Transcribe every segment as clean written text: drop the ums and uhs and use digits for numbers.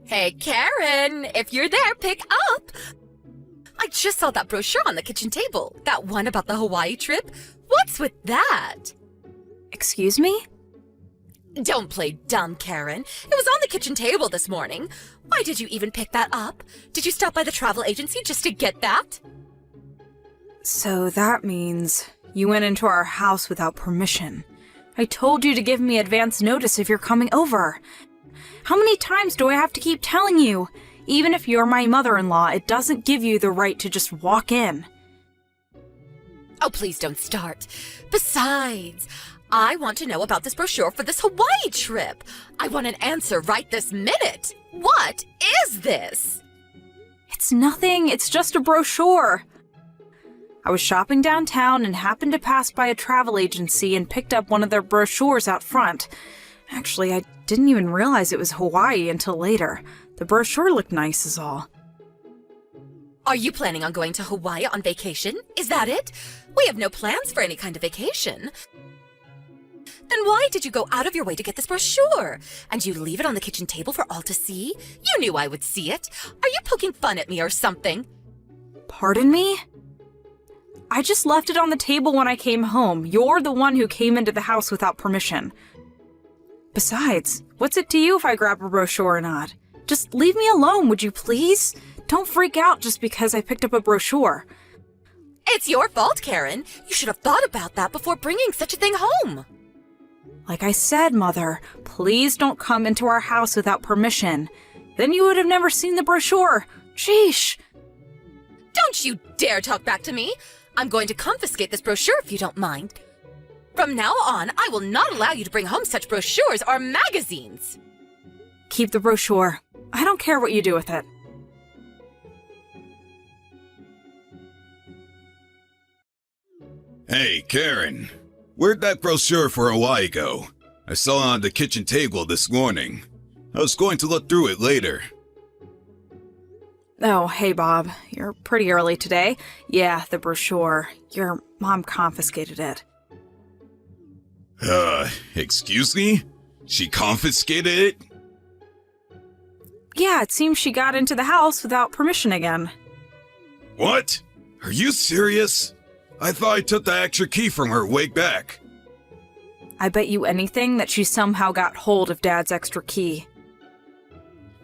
Hey, Karen, if you're there, pick up. I just saw that brochure on the kitchen table. That one about the Hawaii trip. What's with that? Excuse me? Don't play dumb, Karen. It was on the kitchen table this morning. Why did you even pick that up? Did you stop by the travel agency just to get that? So that means you went into our house without permission. I told you to give me advance notice if you're coming over. How many times do I have to keep telling you? Even if you're my mother-in-law, it doesn't give you the right to just walk in. Oh, please don't start. Besides, I want to know about this brochure for this Hawaii trip. I want an answer right this minute. What is this? It's nothing, it's just a brochure. I was shopping downtown and happened to pass by a travel agency and picked up one of their brochures out front. Actually, I didn't even realize it was Hawaii until later. The brochure looked nice is all. Are you planning on going to Hawaii on vacation? Is that it? We have no plans for any kind of vacation. Then why did you go out of your way to get this brochure? And you leave it on the kitchen table for all to see? You knew I would see it. Are you poking fun at me or something? Pardon me? I just left it on the table when I came home. You're the one who came into the house without permission. Besides, what's it to you if I grab a brochure or not? Just leave me alone, would you please? Don't freak out just because I picked up a brochure. It's your fault, Karen. You should have thought about that before bringing such a thing home. Like I said, Mother, please don't come into our house without permission. Then you would have never seen the brochure. Sheesh. Don't you dare talk back to me. I'm going to confiscate this brochure if you don't mind. From now on, I will not allow you to bring home such brochures or magazines. Keep the brochure. I don't care what you do with it. Hey, Karen. Where'd that brochure for Hawaii go? I saw it on the kitchen table this morning. I was going to look through it later. Oh, hey, Bob. You're pretty early today. Yeah, the brochure. Your mom confiscated it. Excuse me? She confiscated it? Yeah, it seems she got into the house without permission again. What? Are you serious? I thought I took the extra key from her way back. I bet you anything that she somehow got hold of Dad's extra key.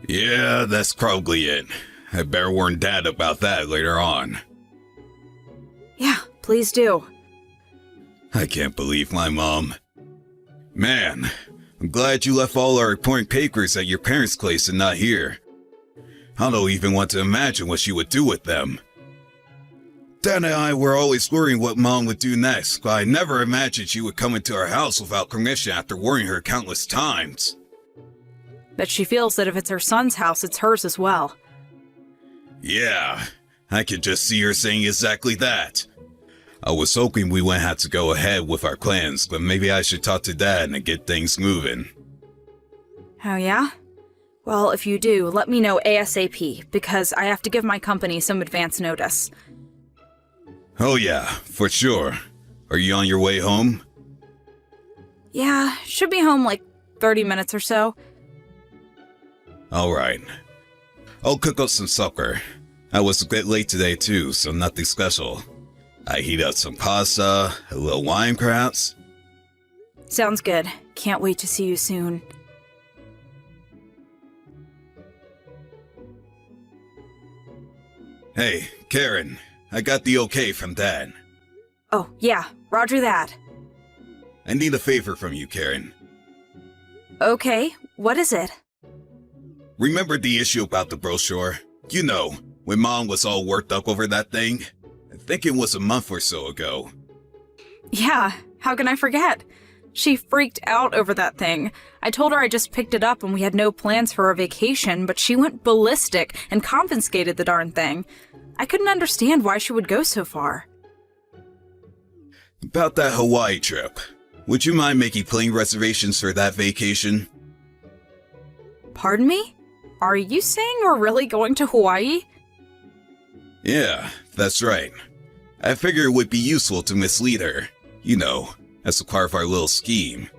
Yeah, that's probably it. I better warn Dad about that later on. Yeah, please do. I can't believe my mom. Man, I'm glad you left all our important papers at your parents' place and not here. I don't even want to imagine what she would do with them. Dad and I were always worrying what Mom would do next, but I never imagined she would come into our house without permission after warning her countless times. Bet she feels that if it's her son's house, it's hers as well. Yeah, I could just see her saying exactly that. I was hoping we wouldn't have to go ahead with our plans, but maybe I should talk to Dad and get things moving. Oh yeah? Well, if you do, let me know ASAP, because I have to give my company some advance notice. Oh yeah, for sure. Are you on your way home? Yeah, should be home like 30 minutes or so. Alright. I'll cook up some supper. I was a bit late today too, so nothing special. I heat up some pasta, a little wine perhaps. Sounds good. Can't wait to see you soon. Hey, Karen, I got the okay from Dad. Oh, yeah, roger that. I need a favor from you, Karen. Okay, what is it? Remember the issue about the brochure? You know, when Mom was all worked up over that thing? I think it was a month or so ago. Yeah, how can I forget? She freaked out over that thing. I told her I just picked it up and we had no plans for a vacation, but she went ballistic and confiscated the darn thing. I couldn't understand why she would go so far. About that Hawaii trip. Would you mind making plane reservations for that vacation? Pardon me? Are you saying we're really going to Hawaii? Yeah, that's right. I figured it would be useful to mislead her. You know, as a part of our little scheme.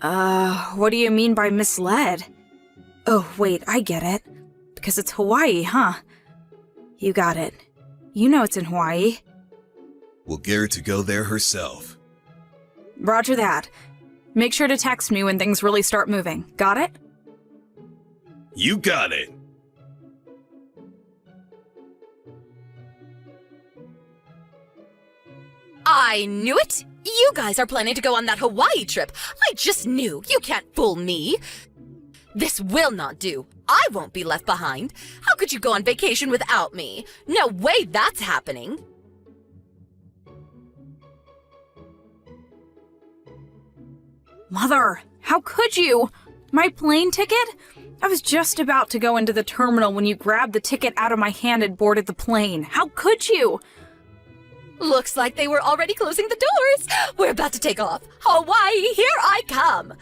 What do you mean by misled? Oh, wait, I get it. Because it's Hawaii, huh? You got it. You know it's in Hawaii. We'll get her to go there herself. Roger that. Make sure to text me when things really start moving. Got it? You got it! I knew it! You guys are planning to go on that Hawaii trip. I just knew. You can't fool me. This will not do. I won't be left behind. How could you go on vacation without me? No way that's happening. Mother, how could you? My plane ticket? I was just about to go into the terminal when you grabbed the ticket out of my hand and boarded the plane. How could you? Looks like they were already closing the doors. We're about to take off. Hawaii, here I come.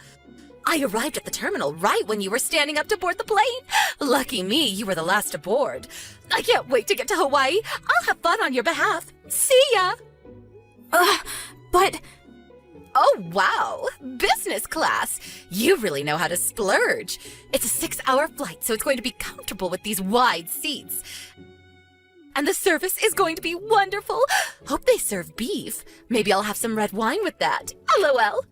I arrived at the terminal right when you were standing up to board the plane. Lucky me, you were the last aboard. I can't wait to get to Hawaii. I'll have fun on your behalf. See ya. But... Oh, wow. Business class. You really know how to splurge. It's a 6-hour flight, so it's going to be comfortable with these wide seats. And the service is going to be wonderful. Hope they serve beef. Maybe I'll have some red wine with that. LOL.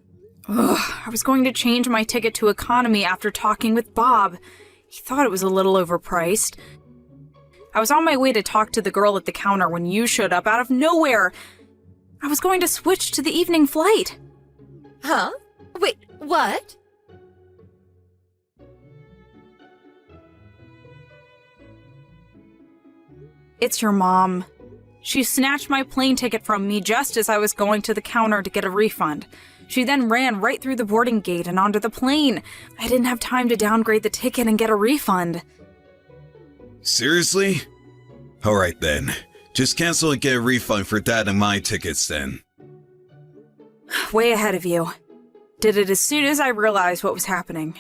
Ugh, I was going to change my ticket to economy after talking with Bob. He thought it was a little overpriced. I was on my way to talk to the girl at the counter when you showed up out of nowhere. I was going to switch to the evening flight. Huh? Wait, what? It's your mom. She snatched my plane ticket from me just as I was going to the counter to get a refund. She then ran right through the boarding gate and onto the plane. I didn't have time to downgrade the ticket and get a refund. Seriously? Alright then. Just cancel and get a refund for that and my tickets then. Way ahead of you. Did it as soon as I realized what was happening.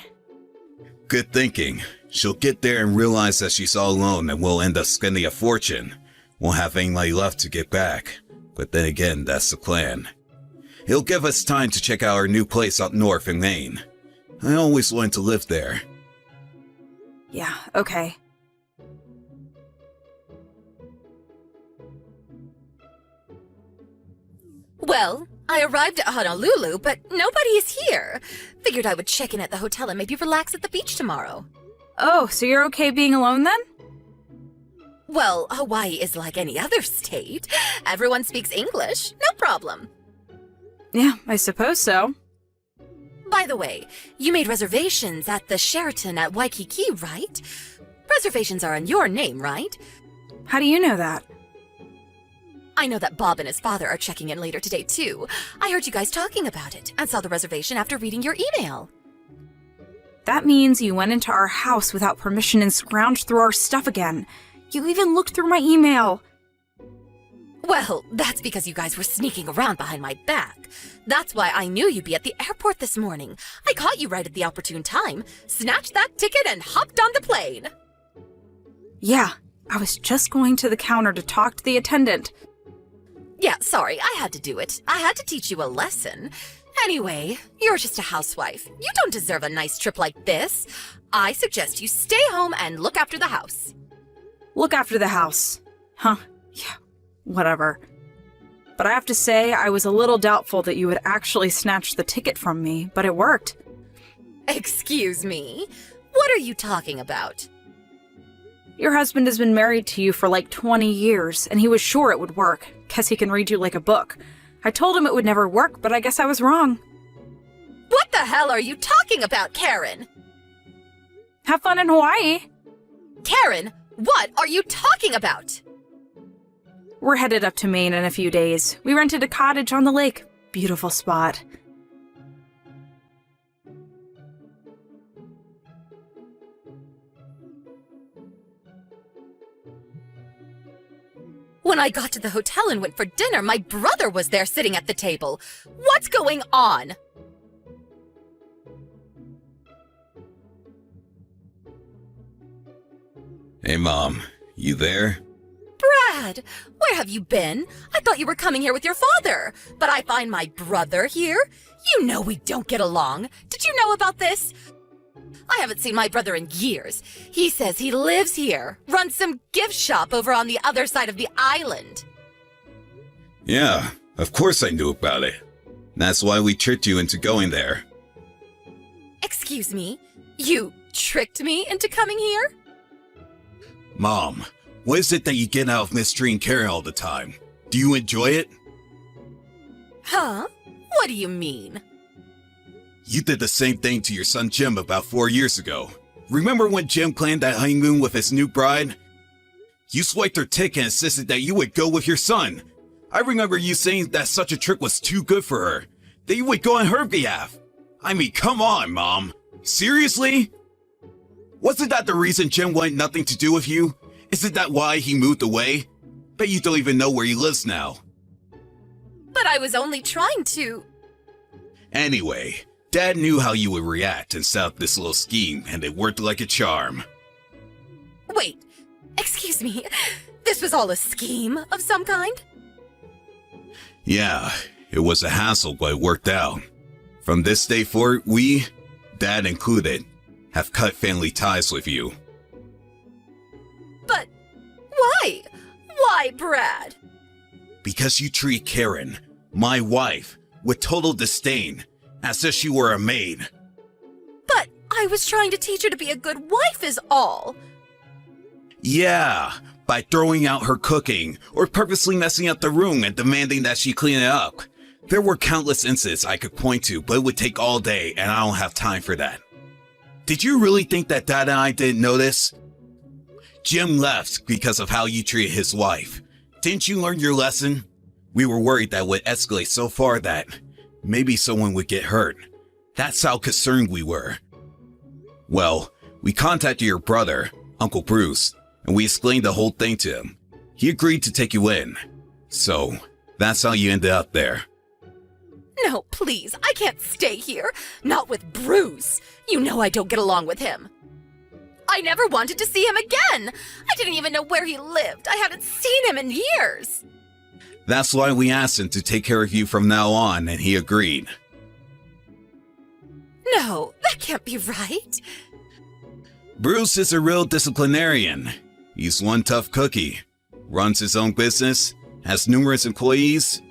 Good thinking. She'll get there and realize that she's all alone and we'll end up spending a fortune. Won't have any money left to get back. But then again, that's the plan. It'll give us time to check out our new place up north in Maine. I always wanted to live there. Yeah, okay. Well, I arrived at Honolulu, but nobody is here. Figured I would check in at the hotel and maybe relax at the beach tomorrow. Oh, so you're okay being alone then? Well, Hawaii is like any other state. Everyone speaks English, no problem. Yeah, I suppose so. By the way, you made reservations at the Sheraton at Waikiki, right? Reservations are in your name, right? How do you know that? I know that Bob and his father are checking in later today, too. I heard you guys talking about it and saw the reservation after reading your email. That means you went into our house without permission and scrounged through our stuff again. You even looked through my email. Well, that's because you guys were sneaking around behind my back. That's why I knew you'd be at the airport this morning. I caught you right at the opportune time, snatched that ticket, and hopped on the plane. Yeah, I was just going to the counter to talk to the attendant. Yeah, sorry, I had to do it. I had to teach you a lesson. Anyway, you're just a housewife. You don't deserve a nice trip like this. I suggest you stay home and look after the house. Look after the house. Huh, yeah, whatever. But I have to say, I was a little doubtful that you would actually snatch the ticket from me, but it worked. Excuse me? What are you talking about? Your husband has been married to you for like 20 years, and he was sure it would work, 'cause he can read you like a book. I told him it would never work, but I guess I was wrong. What the hell are you talking about, Karen? Have fun in Hawaii! Karen, what are you talking about? We're headed up to Maine in a few days. We rented a cottage on the lake. Beautiful spot. When I got to the hotel and went for dinner, my brother was there sitting at the table. What's going on? Hey Mom, you there? Brad, where have you been? I thought you were coming here with your father, but I find my brother here? You know we don't get along. Did you know about this? I haven't seen my brother in years. He says he lives here, runs some gift shop over on the other side of the island. Yeah, of course I knew about it. That's why we tricked you into going there. Excuse me? You tricked me into coming here? Mom, what is it that you get out of mistreating Karen all the time? Do you enjoy it? Huh? What do you mean? You did the same thing to your son Jim about 4 years ago. Remember when Jim planned that honeymoon with his new bride? You swiped her ticket and insisted that you would go with your son. I remember you saying that such a trick was too good for her, that you would go on her behalf. I mean, come on, Mom. Seriously? Wasn't that the reason Jim wanted nothing to do with you? Isn't that why he moved away? Bet you don't even know where he lives now. But I was only trying to... Anyway, Dad knew how you would react and set up this little scheme, and it worked like a charm. Wait, excuse me. This was all a scheme of some kind? Yeah, it was a hassle, but it worked out. From this day forward, we, Dad included, have cut family ties with you. But why? Why, Brad? Because you treat Karen, my wife, with total disdain, as if she were a maid. But I was trying to teach her to be a good wife is all. Yeah, by throwing out her cooking, or purposely messing up the room and demanding that she clean it up. There were countless incidents I could point to, but it would take all day, and I don't have time for that. Did you really think that Dad and I didn't notice? Jim left because of how you treated his wife. Didn't you learn your lesson? We were worried that would escalate so far that maybe someone would get hurt. That's how concerned we were. Well, we contacted your brother, Uncle Bruce, and we explained the whole thing to him. He agreed to take you in. So, that's how you ended up there. No, please, I can't stay here. Not with Bruce. You know I don't get along with him. I never wanted to see him again. I didn't even know where he lived. I hadn't seen him in years. That's why we asked him to take care of you from now on, and he agreed. No, that can't be right. Bruce is a real disciplinarian. He's one tough cookie. Runs his own business, has numerous employees.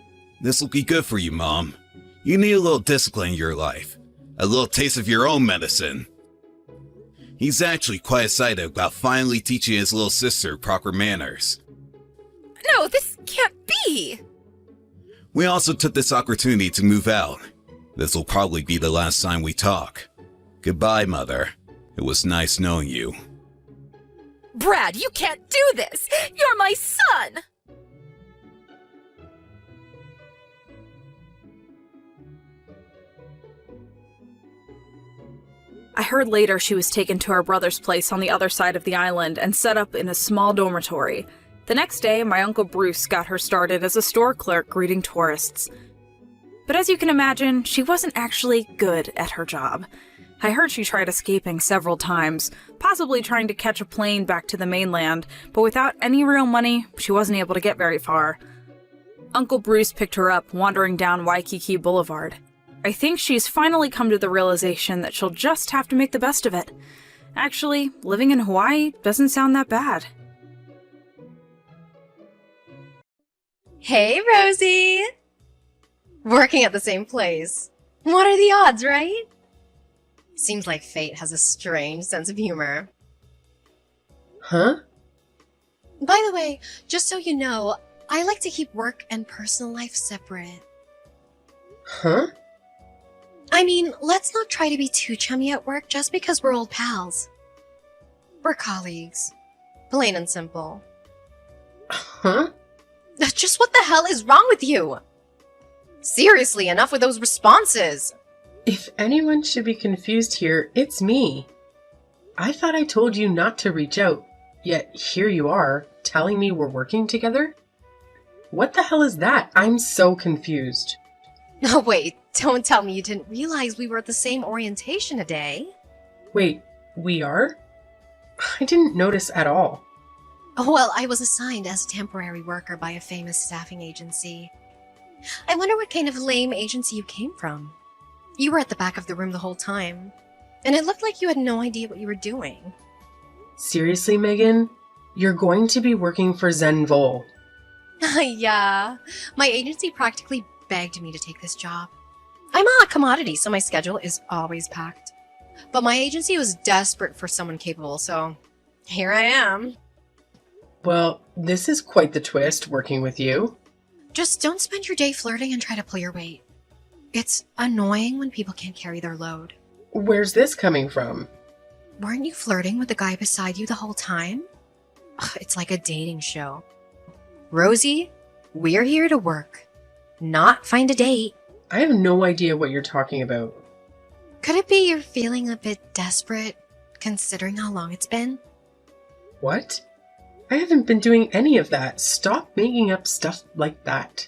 This will be good for you, Mom. You need a little discipline in your life. A little taste of your own medicine. He's actually quite excited about finally teaching his little sister proper manners. No, this can't be. We also took this opportunity to move out. This will probably be the last time we talk. Goodbye, Mother. It was nice knowing you. Brad, you can't do this. You're my son. I heard later she was taken to her brother's place on the other side of the island and set up in a small dormitory. The next day, my Uncle Bruce got her started as a store clerk greeting tourists. But as you can imagine, she wasn't actually good at her job. I heard she tried escaping several times, possibly trying to catch a plane back to the mainland, but without any real money, she wasn't able to get very far. Uncle Bruce picked her up, wandering down Waikiki Boulevard. I think she's finally come to the realization that she'll just have to make the best of it. Actually, living in Hawaii doesn't sound that bad. Hey, Rosie! Working at the same place. What are the odds, right? Seems like fate has a strange sense of humor. Huh? By the way, just so you know, I like to keep work and personal life separate. Huh? I mean, let's not try to be too chummy at work just because we're old pals. We're colleagues. Plain and simple. Huh? Just what the hell is wrong with you? Seriously, enough with those responses. If anyone should be confused here, it's me. I thought I told you not to reach out, yet here you are, telling me we're working together? What the hell is that? I'm so confused. Oh wait, don't tell me you didn't realize we were at the same orientation today. Wait, we are? I didn't notice at all. Well, I was assigned as a temporary worker by a famous staffing agency. I wonder what kind of lame agency you came from. You were at the back of the room the whole time. and it looked like you had no idea what you were doing. Seriously, Megan? You're going to be working for Zenvol. Yeah, my agency practically begged me to take this job. I'm a hot commodity, so my schedule is always packed. But my agency was desperate for someone capable, so here I am. Well, this is quite the twist working with you. Just don't spend your day flirting and try to pull your weight. It's annoying when people can't carry their load. Where's this coming from? Weren't you flirting with the guy beside you the whole time? Ugh, it's like a dating show. Rosie, we're here to work, not find a date. I have no idea what you're talking about. Could it be you're feeling a bit desperate, considering how long it's been? What? I haven't been doing any of that. Stop making up stuff like that.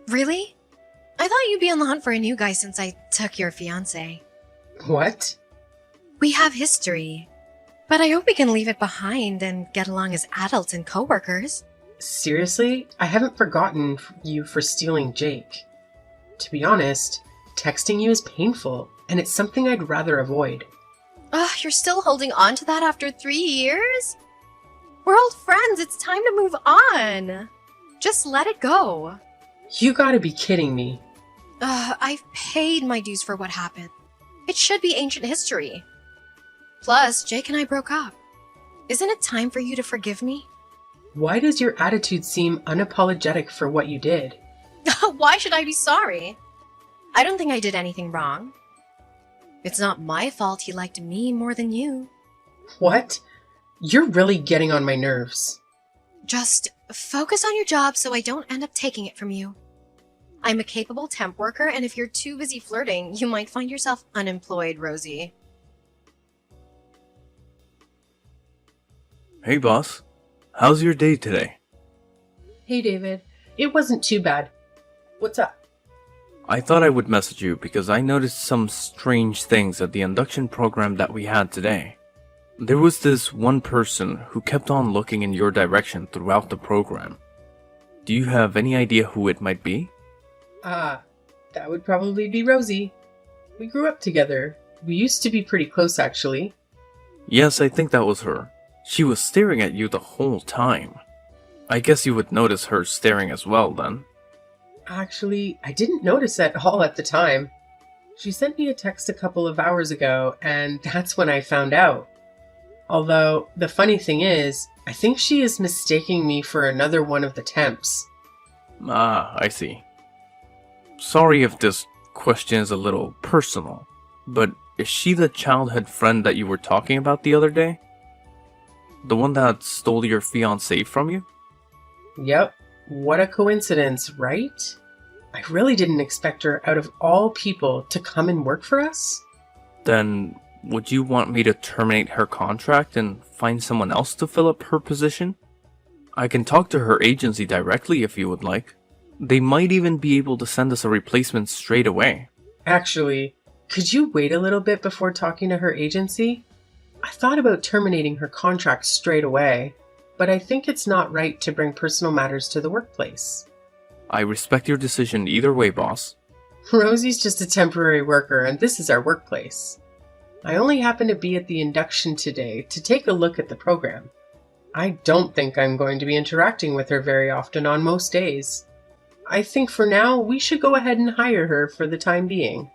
Really? I thought you'd be on the hunt for a new guy since I took your fiancé. What? We have history, but I hope we can leave it behind and get along as adults and coworkers. Seriously? I haven't forgotten you for stealing Jake. To be honest, texting you is painful, and it's something I'd rather avoid. Ugh, you're still holding on to that after 3 years? We're old friends, it's time to move on. Just let it go. You gotta be kidding me. I've paid my dues for what happened. It should be ancient history. Plus, Jake and I broke up. Isn't it time for you to forgive me? Why does your attitude seem unapologetic for what you did? Why should I be sorry? I don't think I did anything wrong. It's not my fault he liked me more than you. What? You're really getting on my nerves. Just focus on your job so I don't end up taking it from you. I'm a capable temp worker, and if you're too busy flirting, you might find yourself unemployed, Rosie. Hey boss, how's your day today? Hey, David. It wasn't too bad. What's up? I thought I would message you because I noticed some strange things at the induction program that we had today. There was this one person who kept on looking in your direction throughout the program. Do you have any idea who it might be? That would probably be Rosie. We grew up together. We used to be pretty close, actually. Yes, I think that was her. She was staring at you the whole time. I guess you would notice her staring as well then. Actually, I didn't notice at all at the time. She sent me a text a couple of hours ago, and that's when I found out. Although, the funny thing is, I think she is mistaking me for another one of the temps. Ah, I see. Sorry if this question is a little personal, but is she the childhood friend that you were talking about the other day? The one that stole your fiancé from you? Yep, what a coincidence, right? I really didn't expect her, out of all people, to come and work for us. Then, would you want me to terminate her contract and find someone else to fill up her position? I can talk to her agency directly if you would like. They might even be able to send us a replacement straight away. Actually, could you wait a little bit before talking to her agency? I thought about terminating her contract straight away, but I think it's not right to bring personal matters to the workplace. I respect your decision either way, boss. Rosie's just a temporary worker, and this is our workplace. I only happen to be at the induction today to take a look at the program. I don't think I'm going to be interacting with her very often on most days. I think for now, we should go ahead and hire her for the time being.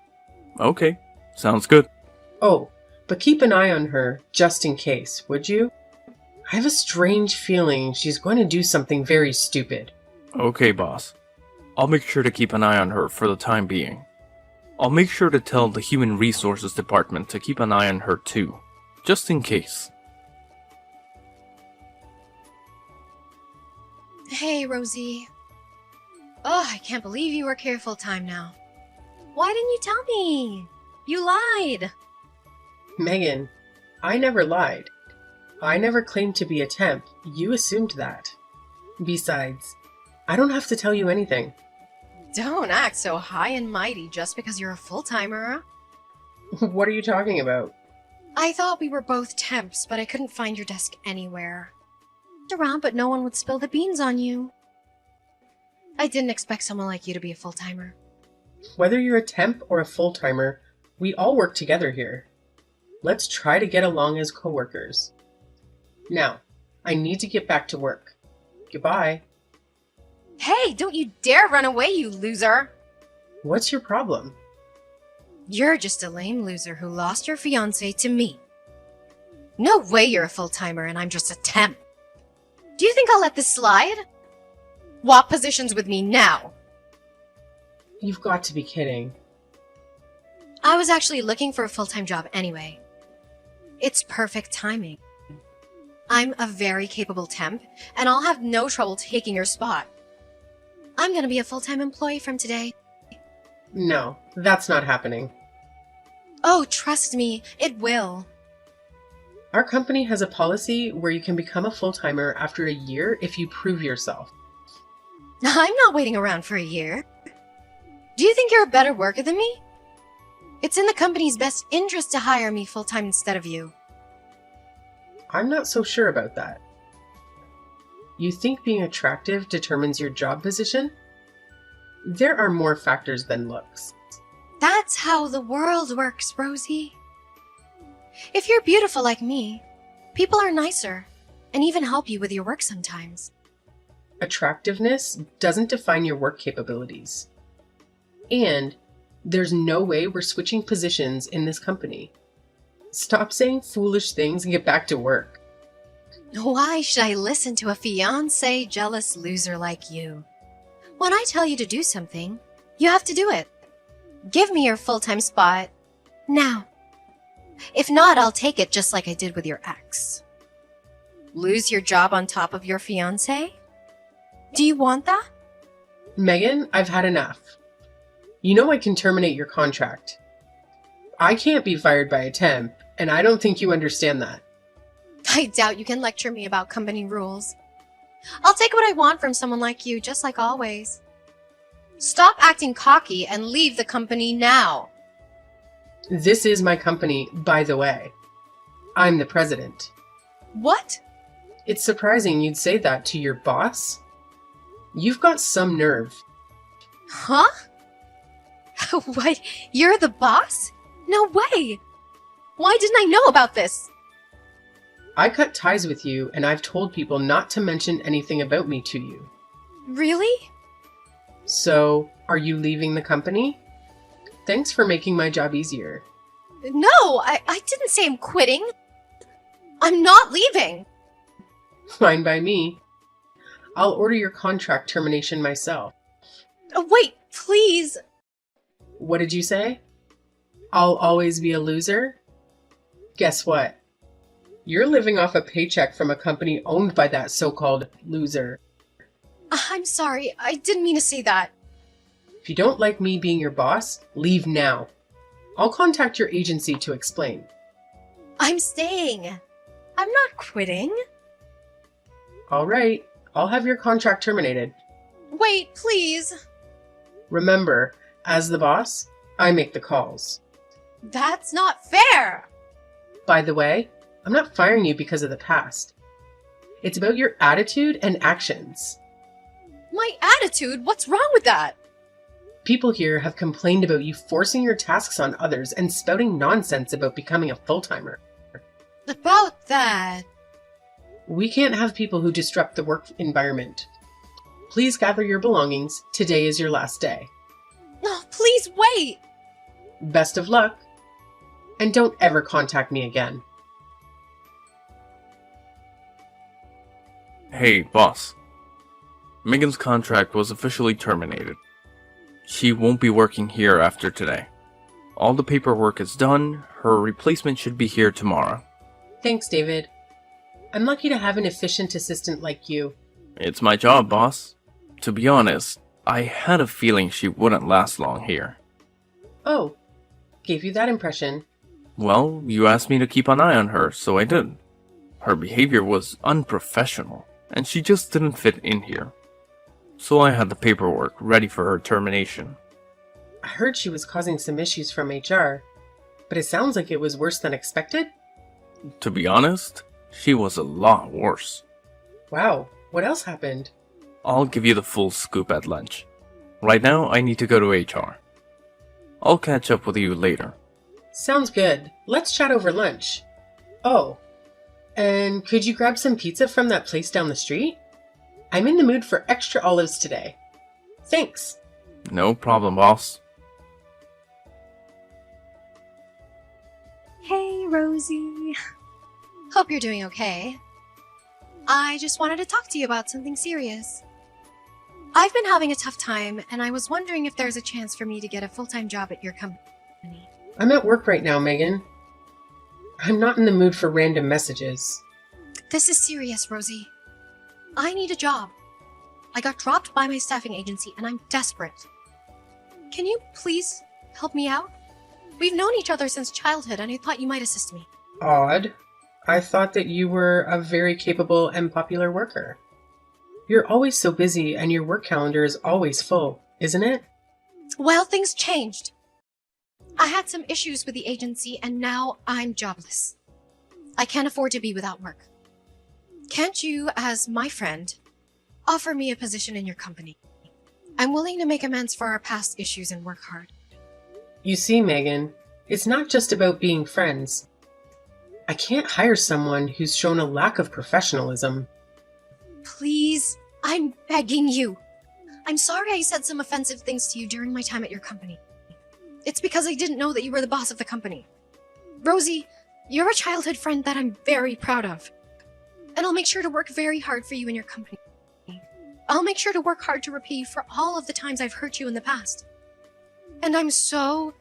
Okay, sounds good. Oh, but keep an eye on her, just in case, would you? I have a strange feeling she's going to do something very stupid. Okay, boss. I'll make sure to keep an eye on her for the time being. I'll make sure to tell the Human Resources Department to keep an eye on her too, just in case. Hey, Rosie. Oh, I can't believe you work here full time now. Why didn't you tell me? You lied. Megan, I never lied. I never claimed to be a temp. You assumed that. Besides, I don't have to tell you anything. Don't act so high and mighty just because you're a full-timer. What are you talking about? I thought we were both temps, but I couldn't find your desk anywhere. Around, but no one would spill the beans on you. I didn't expect someone like you to be a full-timer. Whether you're a temp or a full-timer, we all work together here. Let's try to get along as coworkers. Now, I need to get back to work. Goodbye. Hey, don't you dare run away, you loser! What's your problem? You're just a lame loser who lost your fiancé to me. No way you're a full-timer and I'm just a temp. Do you think I'll let this slide? Swap positions with me now. You've got to be kidding. I was actually looking for a full-time job anyway. It's perfect timing. I'm a very capable temp, and I'll have no trouble taking your spot. I'm gonna be a full-time employee from today. No, that's not happening. Oh, trust me, it will. Our company has a policy where you can become a full-timer after a year if you prove yourself. I'm not waiting around for a year. Do you think you're a better worker than me? It's in the company's best interest to hire me full-time instead of you. I'm not so sure about that. You think being attractive determines your job position? There are more factors than looks. That's how the world works, Rosie. If you're beautiful like me, people are nicer and even help you with your work sometimes. Attractiveness doesn't define your work capabilities. And there's no way we're switching positions in this company. Stop saying foolish things and get back to work. Why should I listen to a fiancé jealous loser like you? When I tell you to do something, you have to do it. Give me your full-time spot now. If not, I'll take it just like I did with your ex. Lose your job on top of your fiancé? Do you want that? Megan, I've had enough. You know I can terminate your contract. I can't be fired by a temp, and I don't think you understand that. I doubt you can lecture me about company rules. I'll take what I want from someone like you, just like always. Stop acting cocky and leave the company now. This is my company, by the way. I'm the president. What? It's surprising you'd say that to your boss. You've got some nerve. Huh? What? You're the boss? No way! Why didn't I know about this? I cut ties with you, and I've told people not to mention anything about me to you. Really? So, are you leaving the company? Thanks for making my job easier. No, I didn't say I'm quitting. I'm not leaving. Fine by me. I'll order your contract termination myself. Wait, please. What did you say? I'll always be a loser? Guess what? You're living off a paycheck from a company owned by that so-called loser. I'm sorry, I didn't mean to say that. If you don't like me being your boss, leave now. I'll contact your agency to explain. I'm staying. I'm not quitting. All right, I'll have your contract terminated. Wait, please. Remember, as the boss, I make the calls. That's not fair. By the way, I'm not firing you because of the past. It's about your attitude and actions. My attitude? What's wrong with that? People here have complained about you forcing your tasks on others and spouting nonsense about becoming a full-timer. About that. We can't have people who disrupt the work environment. Please gather your belongings. Today is your last day. No, please wait. Best of luck. And don't ever contact me again. Hey, boss. Megan's contract was officially terminated. She won't be working here after today. All the paperwork is done. Her replacement should be here tomorrow. Thanks, David. I'm lucky to have an efficient assistant like you. It's my job, boss. To be honest, I had a feeling she wouldn't last long here. Oh, gave you that impression. Well, you asked me to keep an eye on her, so I did. Her behavior was unprofessional, and she just didn't fit in here. So I had the paperwork ready for her termination. I heard she was causing some issues from HR, but it sounds like it was worse than expected. To be honest, she was a lot worse. Wow, what else happened? I'll give you the full scoop at lunch. Right now, I need to go to HR. I'll catch up with you later. Sounds good. Let's chat over lunch. Oh, and could you grab some pizza from that place down the street? I'm in the mood for extra olives today. Thanks. No problem, boss. Hey, Rosie. Hope you're doing okay. I just wanted to talk to you about something serious. I've been having a tough time, and I was wondering if there's a chance for me to get a full-time job at your company. I'm at work right now, Megan. I'm not in the mood for random messages. This is serious, Rosie. I need a job. I got dropped by my staffing agency, and I'm desperate. Can you please help me out? We've known each other since childhood, and I thought you might assist me. Odd. I thought that you were a very capable and popular worker. You're always so busy and your work calendar is always full, isn't it? Well, things changed. I had some issues with the agency and now I'm jobless. I can't afford to be without work. Can't you, as my friend, offer me a position in your company? I'm willing to make amends for our past issues and work hard. You see, Megan, it's not just about being friends. I can't hire someone who's shown a lack of professionalism. Please, I'm begging you. I'm sorry I said some offensive things to you during my time at your company. It's because I didn't know that you were the boss of the company. Rosie, you're a childhood friend that I'm very proud of. And I'll make sure to work very hard for you in your company. I'll make sure to work hard to repay you for all of the times I've hurt you in the past. And I'm so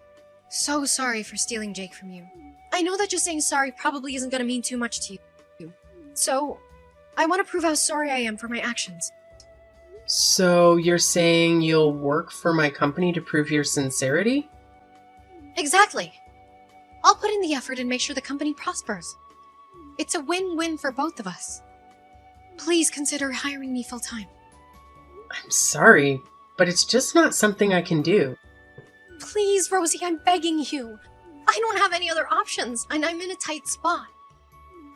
sorry for stealing Jake from you. I know that just saying sorry probably isn't going to mean too much to you. So, I want to prove how sorry I am for my actions. So you're saying you'll work for my company to prove your sincerity? Exactly. I'll put in the effort and make sure the company prospers. It's a win-win for both of us. Please consider hiring me full-time. I'm sorry, but it's just not something I can do. Please, Rosie, I'm begging you. I don't have any other options, and I'm in a tight spot.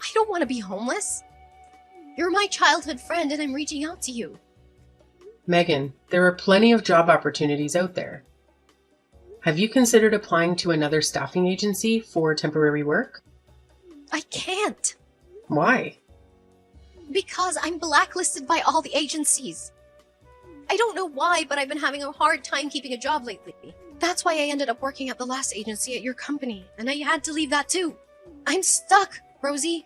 I don't want to be homeless. You're my childhood friend, and I'm reaching out to you. Megan, there are plenty of job opportunities out there. Have you considered applying to another staffing agency for temporary work? I can't. Why? Because I'm blacklisted by all the agencies. I don't know why, but I've been having a hard time keeping a job lately. That's why I ended up working at the last agency at your company, and I had to leave that too. I'm stuck, Rosie.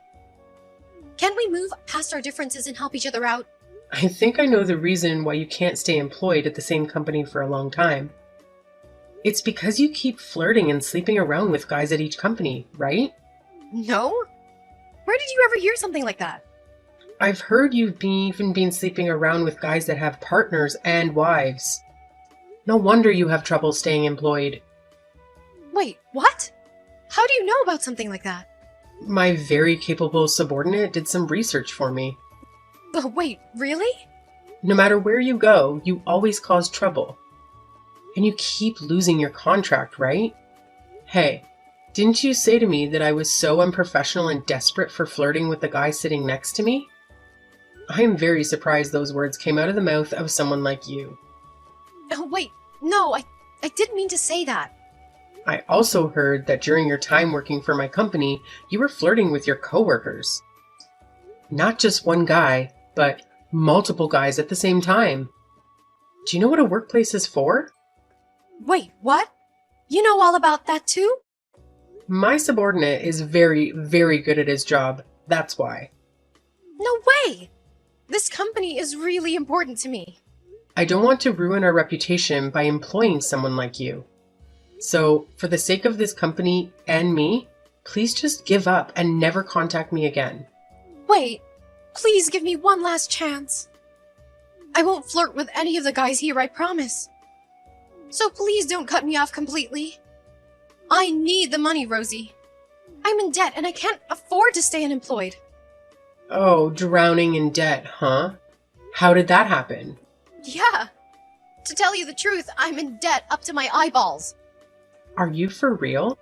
Can we move past our differences and help each other out? I think I know the reason why you can't stay employed at the same company for a long time. It's because you keep flirting and sleeping around with guys at each company, right? No? Where did you ever hear something like that? I've heard you've even been sleeping around with guys that have partners and wives. No wonder you have trouble staying employed. Wait, what? How do you know about something like that? My very capable subordinate did some research for me. Oh, wait, really? No matter where you go, you always cause trouble. And you keep losing your contract, right? Hey, didn't you say to me that I was so unprofessional and desperate for flirting with the guy sitting next to me? I am very surprised those words came out of the mouth of someone like you. Oh, wait, no, I didn't mean to say that. I also heard that during your time working for my company, you were flirting with your coworkers. Not just one guy, but multiple guys at the same time. Do you know what a workplace is for? Wait, what? You know all about that too? My subordinate is very, very good at his job. That's why. No way! This company is really important to me. I don't want to ruin our reputation by employing someone like you. So, for the sake of this company and me, please just give up and never contact me again. Wait, please give me one last chance. I won't flirt with any of the guys here, I promise. So please don't cut me off completely. I need the money, Rosie. I'm in debt and I can't afford to stay unemployed. Oh, drowning in debt, huh? How did that happen? Yeah. To tell you the truth, I'm in debt up to my eyeballs. Are you for real?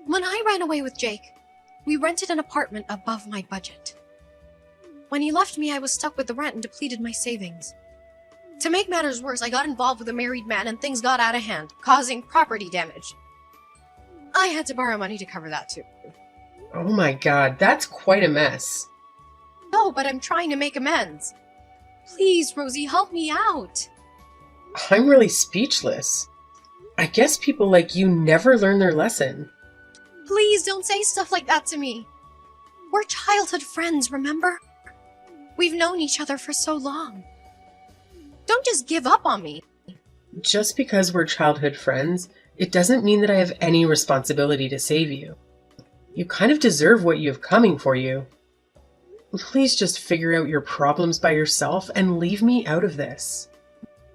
When I ran away with Jake, we rented an apartment above my budget. When he left me, I was stuck with the rent and depleted my savings. To make matters worse, I got involved with a married man and things got out of hand, causing property damage. I had to borrow money to cover that too. Oh my god, that's quite a mess. No, but I'm trying to make amends. Please, Rosie, help me out. I'm really speechless. I guess people like you never learn their lesson. Please don't say stuff like that to me. We're childhood friends, remember? We've known each other for so long. Don't just give up on me. Just because we're childhood friends, it doesn't mean that I have any responsibility to save you. You kind of deserve what you have coming for you. Please just figure out your problems by yourself and leave me out of this.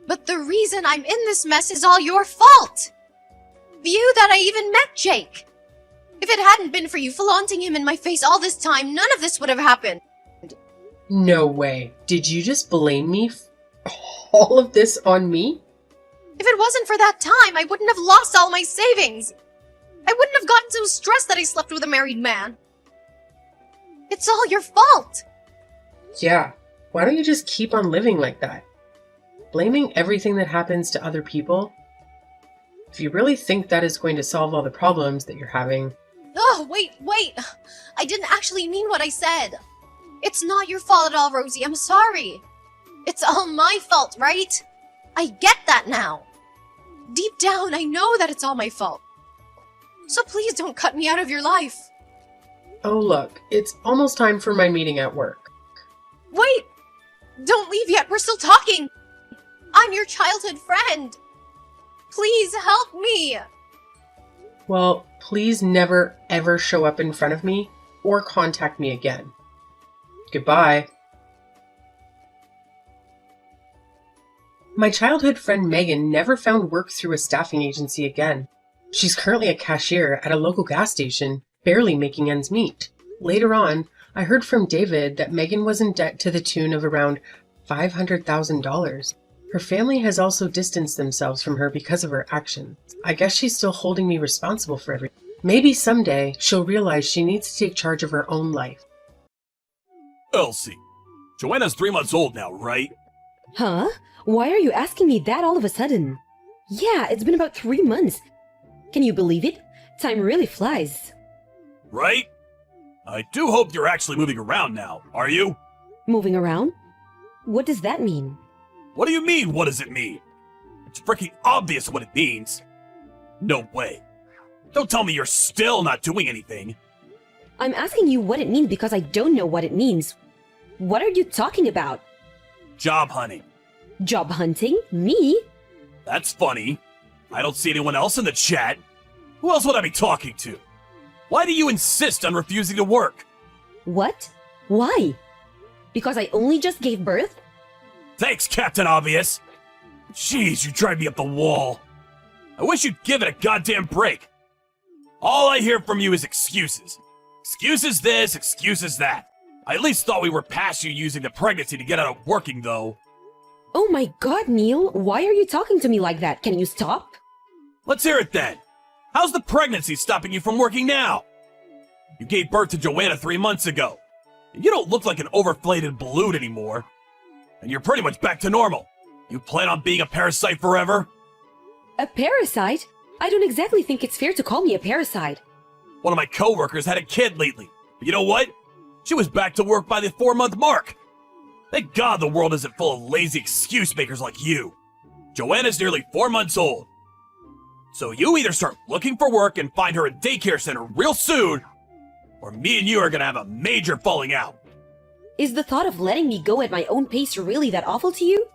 But the reason I'm in this mess is all your fault! You that I even met Jake! If it hadn't been for you flaunting him in my face all this time, none of this would have happened. No way. Did you just blame me? All of this on me? If it wasn't for that time, I wouldn't have lost all my savings. I wouldn't have gotten so stressed that I slept with a married man. It's all your fault. Yeah. Why don't you just keep on living like that? Blaming everything that happens to other people? If you really think that is going to solve all the problems that you're having... Oh, wait. I didn't actually mean what I said. It's not your fault at all, Rosie. I'm sorry. It's all my fault, right? I get that now. Deep down, I know that it's all my fault. So please don't cut me out of your life. Oh look, it's almost time for my meeting at work. Wait! Don't leave yet, we're still talking! I'm your childhood friend! Please help me! Well, please never ever show up in front of me or contact me again. Goodbye. My childhood friend Megan never found work through a staffing agency again. She's currently a cashier at a local gas station, barely making ends meet. Later on, I heard from David that Megan was in debt to the tune of around $500,000. Her family has also distanced themselves from her because of her actions. I guess she's still holding me responsible for everything. Maybe someday she'll realize she needs to take charge of her own life. Elsie, Joanna's 3 months old now, right? Huh? Why are you asking me that all of a sudden? Yeah, it's been about 3 months. Can you believe it? Time really flies. Right? I do hope you're actually moving around now, are you? Moving around? What does that mean? What do you mean, what does it mean? It's freaking obvious what it means. No way. Don't tell me you're still not doing anything. I'm asking you what it means because I don't know what it means. What are you talking about? Job hunting. Job hunting? Me? That's funny. I don't see anyone else in the chat. Who else would I be talking to? Why do you insist on refusing to work? What? Why? Because I only just gave birth? Thanks, Captain Obvious. Jeez, you drive me up the wall. I wish you'd give it a goddamn break. All I hear from you is excuses. Excuses this, excuses that. I at least thought we were past you using the pregnancy to get out of working, though. Oh my god, Neil, why are you talking to me like that? Can you stop? Let's hear it then. How's the pregnancy stopping you from working now? You gave birth to Joanna 3 months ago. And you don't look like an overinflated balloon anymore. And you're pretty much back to normal. You plan on being a parasite forever? A parasite? I don't exactly think it's fair to call me a parasite. One of my coworkers had a kid lately. But you know what? She was back to work by the 4-month mark. Thank God the world isn't full of lazy excuse makers like you. Joanna's nearly 4 months old. So you either start looking for work and find her a daycare center real soon, or me and you are gonna have a major falling out. Is the thought of letting me go at my own pace really that awful to you?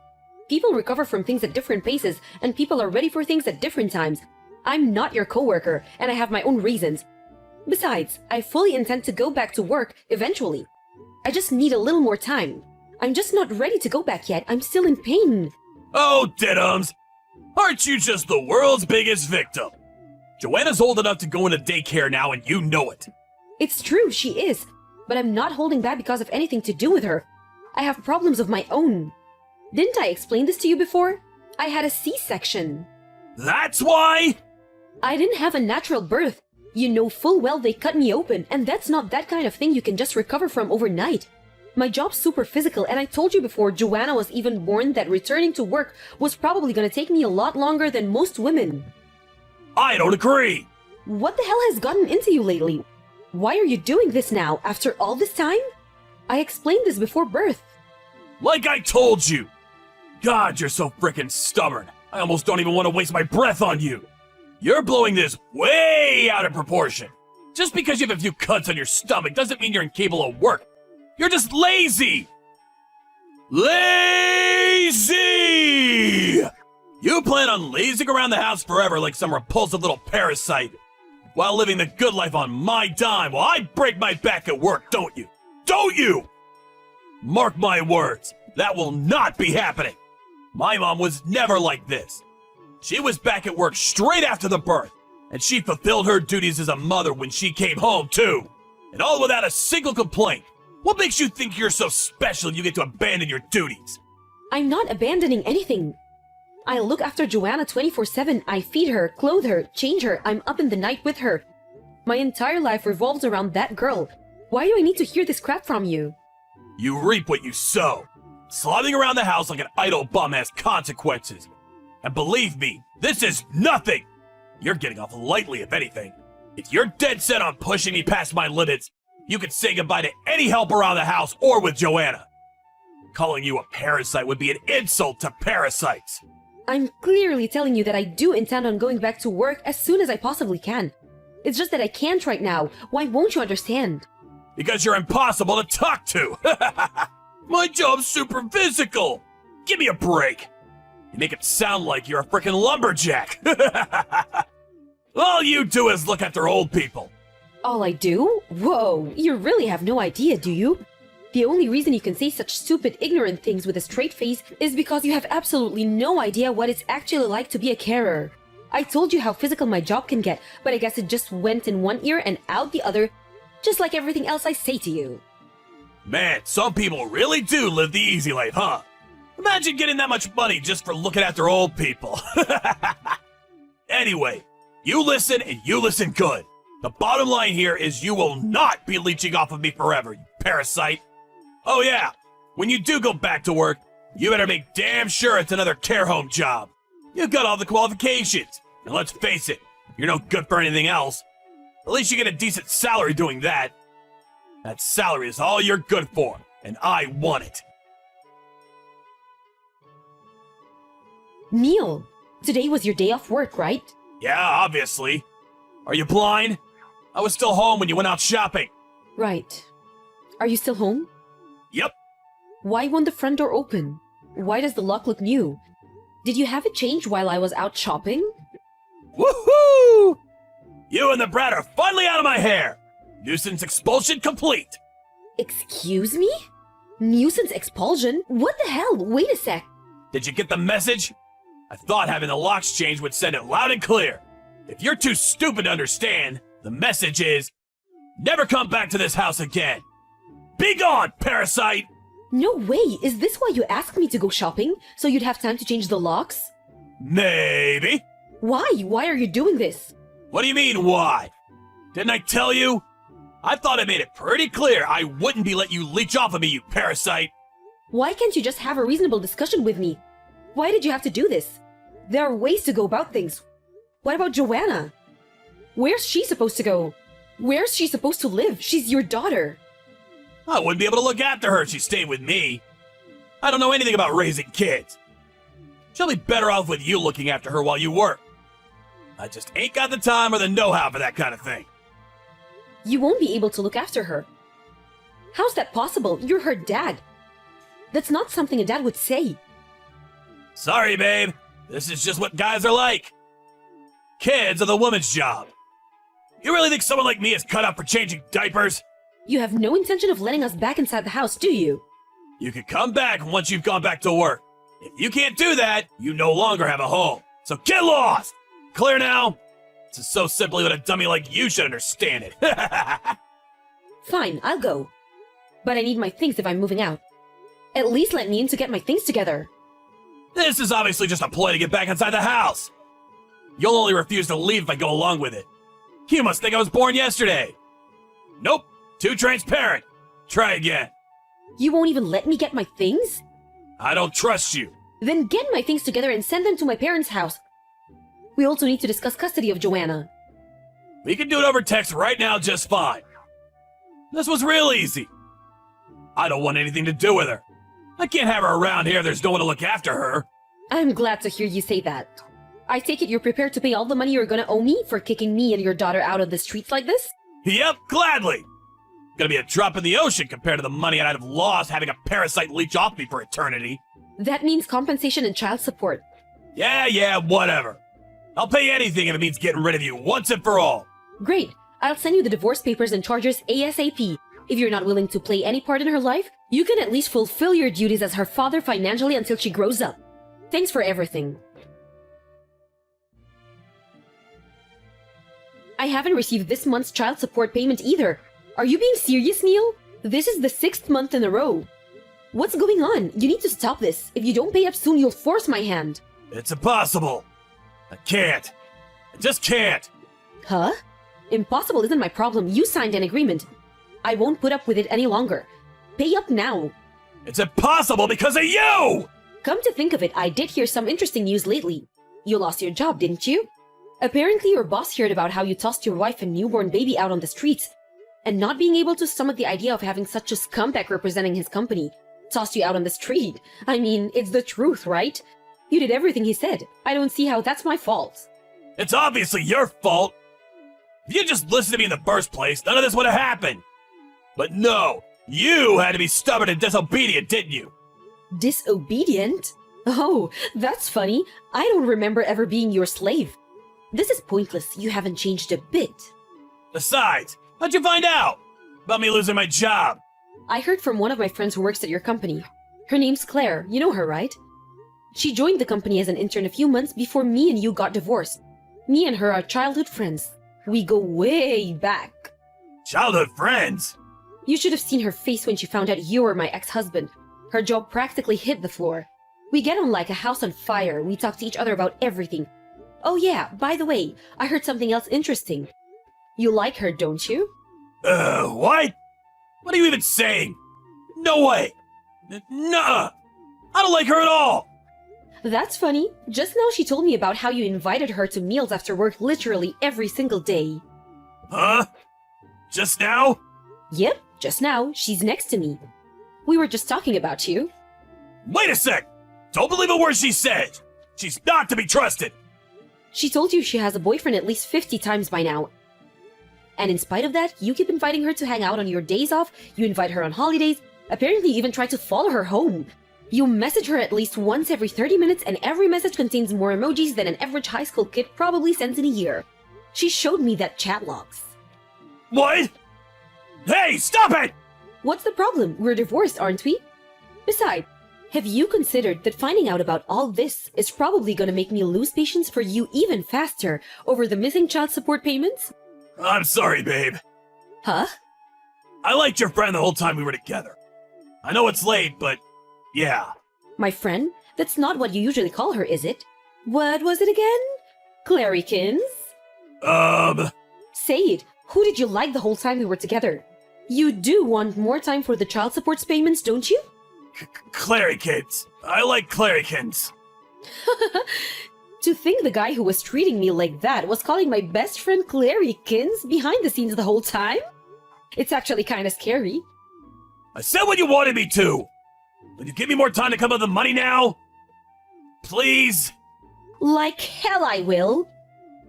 People recover from things at different paces, and people are ready for things at different times. I'm not your coworker, and I have my own reasons. Besides, I fully intend to go back to work eventually. I just need a little more time. I'm just not ready to go back yet. I'm still in pain. Oh, diddums! Aren't you just the world's biggest victim? Joanna's old enough to go into daycare now, and you know it. It's true, she is. But I'm not holding back because of anything to do with her. I have problems of my own. Didn't I explain this to you before? I had a C-section. That's why? I didn't have a natural birth. You know full well they cut me open, and that's not that kind of thing you can just recover from overnight. My job's super physical, and I told you before Joanna was even born that returning to work was probably gonna take me a lot longer than most women. I don't agree. What the hell has gotten into you lately? Why are you doing this now, after all this time? I explained this before birth. Like I told you! God, you're so frickin' stubborn. I almost don't even want to waste my breath on you. You're blowing this way out of proportion. Just because you have a few cuts on your stomach doesn't mean you're incapable of work. You're just lazy! Lazy! You plan on lazing around the house forever like some repulsive little parasite, while living the good life on my dime while I break my back at work, don't you? Don't you? Mark my words, that will not be happening. My mom was never like this. She was back at work straight after the birth, and she fulfilled her duties as a mother when she came home, too. And all without a single complaint. What makes you think you're so special you get to abandon your duties? I'm not abandoning anything. I look after Joanna 24/7. I feed her, clothe her, change her. I'm up in the night with her. My entire life revolves around that girl. Why do I need to hear this crap from you? You reap what you sow. Slogging around the house like an idle bum has consequences. And believe me, this is nothing! You're getting off lightly, if anything. If you're dead set on pushing me past my limits, you can say goodbye to any help around the house or with Joanna. Calling you a parasite would be an insult to parasites. I'm clearly telling you that I do intend on going back to work as soon as I possibly can. It's just that I can't right now. Why won't you understand? Because you're impossible to talk to. My job's super physical. Give me a break. You make it sound like you're a frickin' lumberjack. All you do is look after old people. All I do? Whoa, you really have no idea, do you? The only reason you can say such stupid, ignorant things with a straight face is because you have absolutely no idea what it's actually like to be a carer. I told you how physical my job can get, but I guess it just went in one ear and out the other, just like everything else I say to you. Man, some people really do live the easy life, huh? Imagine getting that much money just for looking after old people. Anyway, you listen and you listen good. The bottom line here is you will not be leeching off of me forever, you parasite. Oh yeah, when you do go back to work, you better make damn sure it's another care home job. You've got all the qualifications, and let's face it, you're no good for anything else. At least you get a decent salary doing that. That salary is all you're good for, and I want it. Neil, today was your day off work, right? Yeah, obviously. Are you blind? I was still home when you went out shopping. Right. Are you still home? Yep. Why won't the front door open? Why does the lock look new? Did you have it changed while I was out shopping? Woohoo! You and the brat are finally out of my hair! Nuisance expulsion complete! Excuse me? Nuisance expulsion? What the hell? Wait a sec. Did you get the message? I thought having the locks changed would send it loud and clear. If you're too stupid to understand, the message is, never come back to this house again. Be gone, parasite! No way! Is this why you asked me to go shopping? So you'd have time to change the locks? Maybe. Why? Why are you doing this? What do you mean, why? Didn't I tell you? I thought I made it pretty clear I wouldn't be letting you leech off of me, you parasite. Why can't you just have a reasonable discussion with me? Why did you have to do this? There are ways to go about things. What about Joanna? Where's she supposed to go? Where's she supposed to live? She's your daughter. I wouldn't be able to look after her if she stayed with me. I don't know anything about raising kids. She'll be better off with you looking after her while you work. I just ain't got the time or the know-how for that kind of thing. You won't be able to look after her. How's that possible? You're her dad. That's not something a dad would say. Sorry, babe. This is just what guys are like. Kids are the woman's job. You really think someone like me is cut out for changing diapers? You have no intention of letting us back inside the house, do you? You can come back once you've gone back to work. If you can't do that, you no longer have a home. So get lost! Clear now? This is so simply what a dummy like you should understand it. Fine, I'll go. But I need my things if I'm moving out. At least let me in to get my things together. This is obviously just a ploy to get back inside the house. You'll only refuse to leave if I go along with it. You must think I was born yesterday. Nope, too transparent. Try again. You won't even let me get my things? I don't trust you. Then get my things together and send them to my parents' house. We also need to discuss custody of Joanna. We can do it over text right now just fine. This was real easy. I don't want anything to do with her. I can't have her around here if there's no one to look after her. I'm glad to hear you say that. I take it you're prepared to pay all the money you're gonna owe me for kicking me and your daughter out of the streets like this? Yep, gladly. Gonna be a drop in the ocean compared to the money I'd have lost having a parasite leech off me for eternity. That means compensation and child support. Yeah, whatever. I'll pay anything if it means getting rid of you once and for all. Great. I'll send you the divorce papers and charges ASAP. If you're not willing to play any part in her life, you can at least fulfill your duties as her father financially until she grows up. Thanks for everything. I haven't received this month's child support payment either. Are you being serious, Neil? This is the 6th month in a row. What's going on? You need to stop this. If you don't pay up soon, you'll force my hand. It's impossible. I can't. I just can't. Huh? Impossible isn't my problem. You signed an agreement. I won't put up with it any longer. Pay up now. It's impossible because of you! Come to think of it, I did hear some interesting news lately. You lost your job, didn't you? Apparently your boss heard about how you tossed your wife and newborn baby out on the streets, and not being able to stomach the idea of having such a scumbag representing his company tossed you out on the street. I mean, it's the truth, right? You did everything he said. I don't see how that's my fault. It's obviously your fault. If you just listened to me in the first place, none of this would have happened. But no, you had to be stubborn and disobedient, didn't you? Disobedient? Oh, that's funny. I don't remember ever being your slave. This is pointless. You haven't changed a bit. Besides, how'd you find out about me losing my job? I heard from one of my friends who works at your company. Her name's Claire. You know her, right? She joined the company as an intern a few months before me and you got divorced. Me and her are childhood friends. We go way back. Childhood friends? You should have seen her face when she found out you were my ex-husband. Her jaw practically hit the floor. We get on like a house on fire. We talk to each other about everything. Oh yeah, by the way, I heard something else interesting. You like her, don't you? What? What are you even saying? No way! Nuh-uh! I don't like her at all! That's funny. Just now she told me about how you invited her to meals after work literally every single day. Huh? Just now? Yep, just now. She's next to me. We were just talking about you. Wait a sec! Don't believe a word she said! She's not to be trusted! She told you she has a boyfriend at least 50 times by now. And in spite of that, you keep inviting her to hang out on your days off, you invite her on holidays, apparently you even try to follow her home. You message her at least once every 30 minutes and every message contains more emojis than an average high school kid probably sends in a year. She showed me that chat logs. What? Hey, stop it! What's the problem? We're divorced, aren't we? Besides, have you considered that finding out about all this is probably gonna make me lose patience for you even faster over the missing child support payments? I'm sorry, babe. Huh? I liked your friend the whole time we were together. I know it's late, but yeah. My friend? That's not what you usually call her, is it? What was it again? Clarykins? Say it. Who did you like the whole time we were together? You do want more time for the child support payments, don't you? Clarykins. I like Clarykins. To think the guy who was treating me like that was calling my best friend Clarykins behind the scenes the whole time? It's actually kinda scary. I said what you wanted me to! Will you give me more time to come up with the money now? Please? Like hell I will.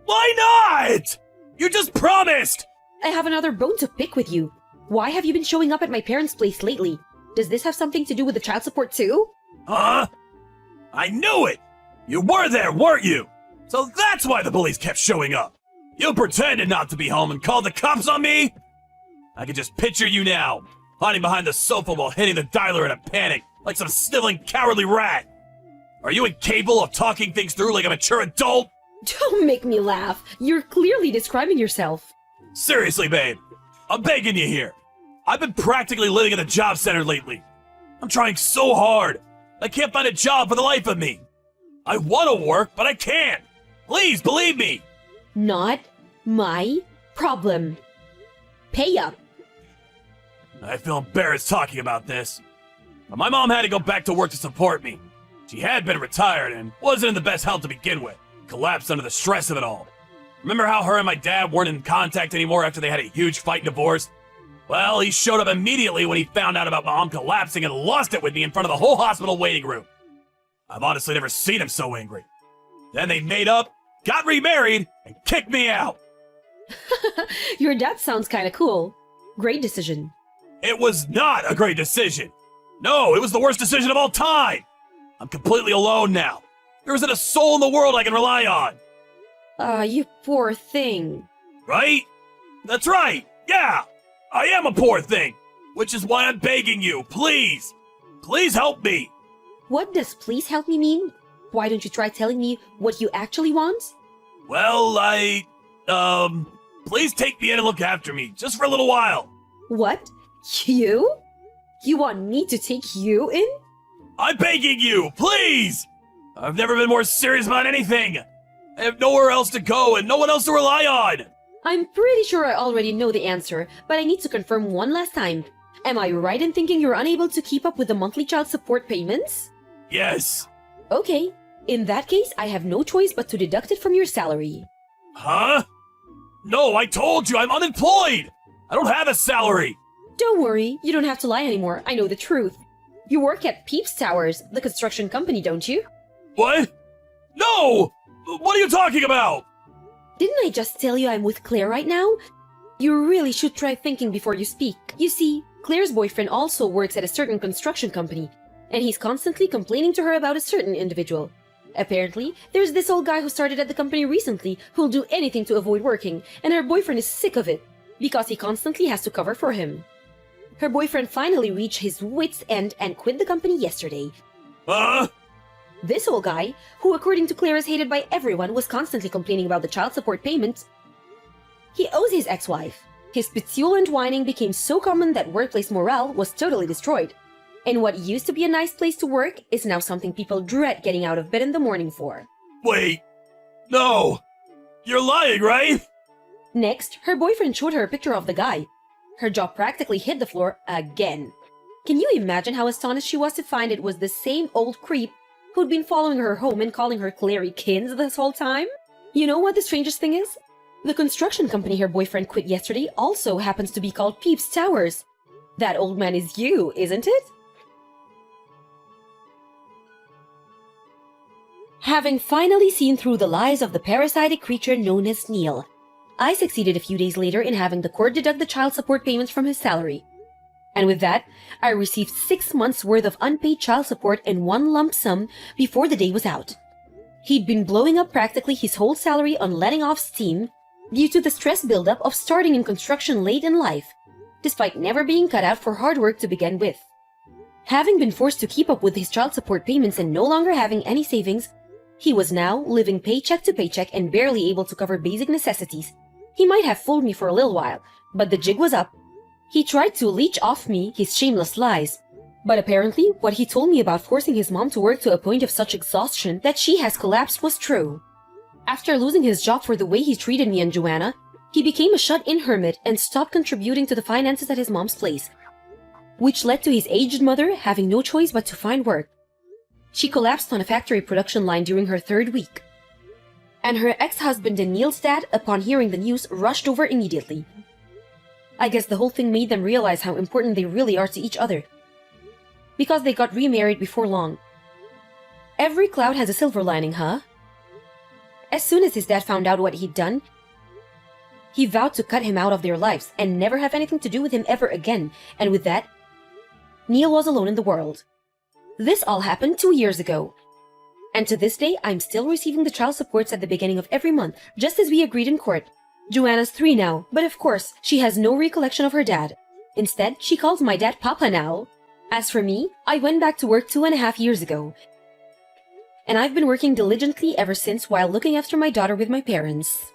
Why not? You just promised! I have another bone to pick with you. Why have you been showing up at my parents' place lately? Does this have something to do with the child support too? Huh? I knew it! You were there, weren't you? So that's why the bullies kept showing up. You pretended not to be home and called the cops on me? I can just picture you now, hiding behind the sofa while hitting the dialer in a panic, like some sniveling cowardly rat. Are you incapable of talking things through like a mature adult? Don't make me laugh. You're clearly describing yourself. Seriously, babe. I'm begging you here. I've been practically living at the job center lately. I'm trying so hard. I can't find a job for the life of me. I want to work, but I can't. Please, believe me. Not my problem. Pay up. I feel embarrassed talking about this. But my mom had to go back to work to support me. She had been retired and wasn't in the best health to begin with. Collapsed under the stress of it all. Remember how her and my dad weren't in contact anymore after they had a huge fight and divorce? Well, he showed up immediately when he found out about Mom collapsing and lost it with me in front of the whole hospital waiting room. I've honestly never seen him so angry. Then they made up, got remarried, and kicked me out. Your dad sounds kinda cool. Great decision. It was not a great decision. No, it was the worst decision of all time. I'm completely alone now. There isn't a soul in the world I can rely on. You poor thing. Right? That's right. Yeah. I am a poor thing. Which is why I'm begging you, please. Please help me. What does please help me mean? Why don't you try telling me what you actually want? Well, please take me in and look after me, just for a little while. What? You? You want me to take you in? I'm begging you, please! I've never been more serious about anything. I have nowhere else to go and no one else to rely on. I'm pretty sure I already know the answer, but I need to confirm one last time. Am I right in thinking you're unable to keep up with the monthly child support payments? Yes. Okay. In that case, I have no choice but to deduct it from your salary. Huh? No, I told you I'm unemployed. I don't have a salary. Don't worry, you don't have to lie anymore. I know the truth. You work at Peeps Towers, the construction company, don't you? What? No! What are you talking about? Didn't I just tell you I'm with Claire right now? You really should try thinking before you speak. You see, Claire's boyfriend also works at a certain construction company, and he's constantly complaining to her about a certain individual. Apparently, there's this old guy who started at the company recently who'll do anything to avoid working, and her boyfriend is sick of it, because he constantly has to cover for him. Her boyfriend finally reached his wits' end and quit the company yesterday. This old guy, who according to Claire is hated by everyone, was constantly complaining about the child support payments he owes his ex-wife. His petulant whining became so common that workplace morale was totally destroyed. And what used to be a nice place to work is now something people dread getting out of bed in the morning for. Wait. No. You're lying, right? Next, her boyfriend showed her a picture of the guy. Her jaw practically hit the floor again. Can you imagine how astonished she was to find it was the same old creep who'd been following her home and calling her Clary Kins this whole time? You know what the strangest thing is? The construction company her boyfriend quit yesterday also happens to be called Peeps Towers. That old man is you, isn't it? Having finally seen through the lies of the parasitic creature known as Neil, I succeeded a few days later in having the court deduct the child support payments from his salary. And with that, I received 6 months' worth of unpaid child support in one lump sum before the day was out. He'd been blowing up practically his whole salary on letting off steam due to the stress buildup of starting in construction late in life, despite never being cut out for hard work to begin with. Having been forced to keep up with his child support payments and no longer having any savings, he was now living paycheck to paycheck and barely able to cover basic necessities. He might have fooled me for a little while, but the jig was up. He tried to leech off me his shameless lies, but apparently what he told me about forcing his mom to work to a point of such exhaustion that she has collapsed was true. After losing his job for the way he treated me and Joanna, he became a shut-in hermit and stopped contributing to the finances at his mom's place, which led to his aged mother having no choice but to find work. She collapsed on a factory production line during her 3rd week. And her ex-husband and Neil's dad, upon hearing the news, rushed over immediately. I guess the whole thing made them realize how important they really are to each other. Because they got remarried before long. Every cloud has a silver lining, huh? As soon as his dad found out what he'd done, he vowed to cut him out of their lives and never have anything to do with him ever again. And with that, Neil was alone in the world. This all happened 2 years ago. And to this day, I'm still receiving the child supports at the beginning of every month, just as we agreed in court. Joanna's 3 now, but of course, she has no recollection of her dad. Instead, she calls my dad Papa now. As for me, I went back to work 2.5 years ago. And I've been working diligently ever since while looking after my daughter with my parents.